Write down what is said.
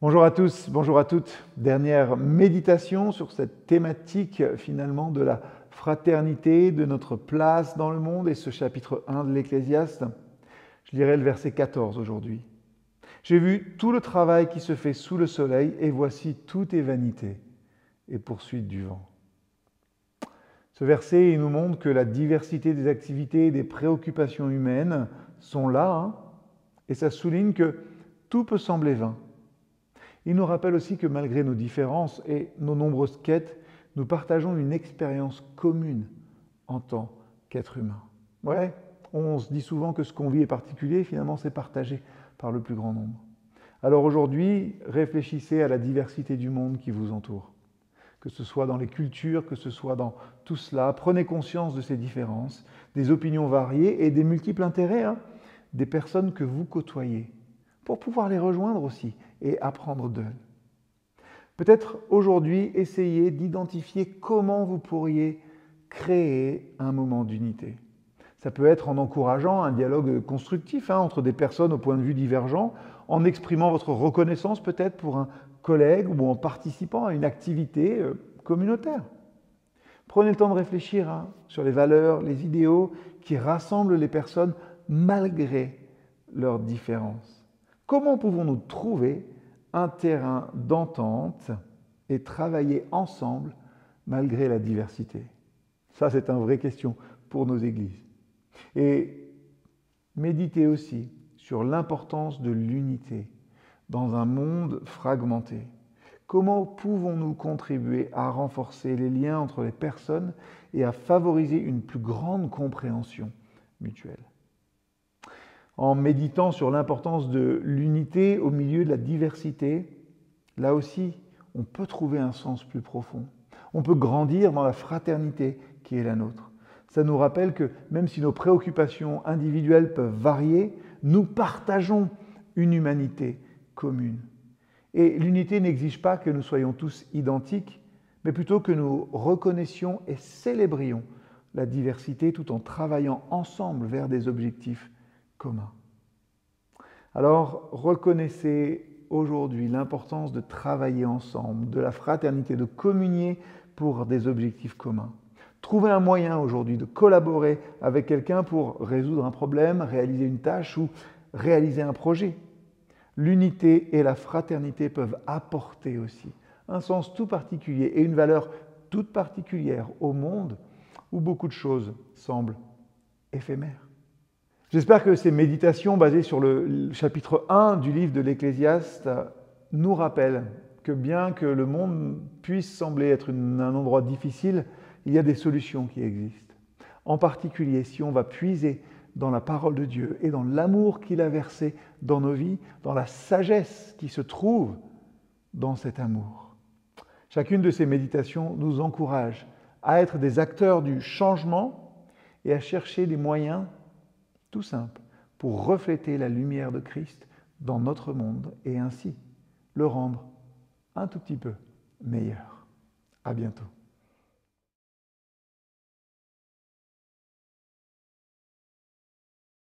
Bonjour à tous, bonjour à toutes. Dernière méditation sur cette thématique finalement de la fraternité, de notre place dans le monde et ce chapitre 1 de l'Ecclésiaste. Je lirai le verset 14 aujourd'hui. J'ai vu tout le travail qui se fait sous le soleil et voici tout est vanité et poursuite du vent. Ce verset il nous montre que la diversité des activités et des préoccupations humaines sont là et ça souligne que tout peut sembler vain. Il nous rappelle aussi que malgré nos différences et nos nombreuses quêtes, nous partageons une expérience commune en tant qu'être humain. Ouais, on se dit souvent que ce qu'on vit est particulier, finalement c'est partagé par le plus grand nombre. Alors aujourd'hui, réfléchissez à la diversité du monde qui vous entoure. Que ce soit dans les cultures, que ce soit dans tout cela, prenez conscience de ces différences, des opinions variées et des multiples intérêts des personnes que vous côtoyez, pour pouvoir les rejoindre aussi et apprendre d'eux. Peut-être aujourd'hui, essayez d'identifier comment vous pourriez créer un moment d'unité. Ça peut être en encourageant un dialogue constructif entre des personnes au point de vue divergent, en exprimant votre reconnaissance peut-être pour un collègue ou en participant à une activité communautaire. Prenez le temps de réfléchir sur les valeurs, les idéaux qui rassemblent les personnes malgré leurs différences. Comment pouvons-nous trouver un terrain d'entente et travailler ensemble malgré la diversité? Ça, c'est une vraie question pour nos églises. Et méditez aussi sur l'importance de l'unité dans un monde fragmenté. Comment pouvons-nous contribuer à renforcer les liens entre les personnes et à favoriser une plus grande compréhension mutuelle? En méditant sur l'importance de l'unité au milieu de la diversité, là aussi, on peut trouver un sens plus profond. On peut grandir dans la fraternité qui est la nôtre. Ça nous rappelle que même si nos préoccupations individuelles peuvent varier, nous partageons une humanité commune. Et l'unité n'exige pas que nous soyons tous identiques, mais plutôt que nous reconnaissions et célébrions la diversité tout en travaillant ensemble vers des objectifs communs. Alors, reconnaissez aujourd'hui l'importance de travailler ensemble, de la fraternité, de communier pour des objectifs communs. Trouvez un moyen aujourd'hui de collaborer avec quelqu'un pour résoudre un problème, réaliser une tâche ou réaliser un projet. L'unité et la fraternité peuvent apporter aussi un sens tout particulier et une valeur toute particulière au monde où beaucoup de choses semblent éphémères. J'espère que ces méditations basées sur le chapitre 1 du livre de l'Ecclésiaste nous rappellent que bien que le monde puisse sembler être un endroit difficile, il y a des solutions qui existent. En particulier, si on va puiser dans la parole de Dieu et dans l'amour qu'il a versé dans nos vies, dans la sagesse qui se trouve dans cet amour. Chacune de ces méditations nous encourage à être des acteurs du changement et à chercher des moyens tout simple, pour refléter la lumière de Christ dans notre monde et ainsi le rendre un tout petit peu meilleur. À bientôt.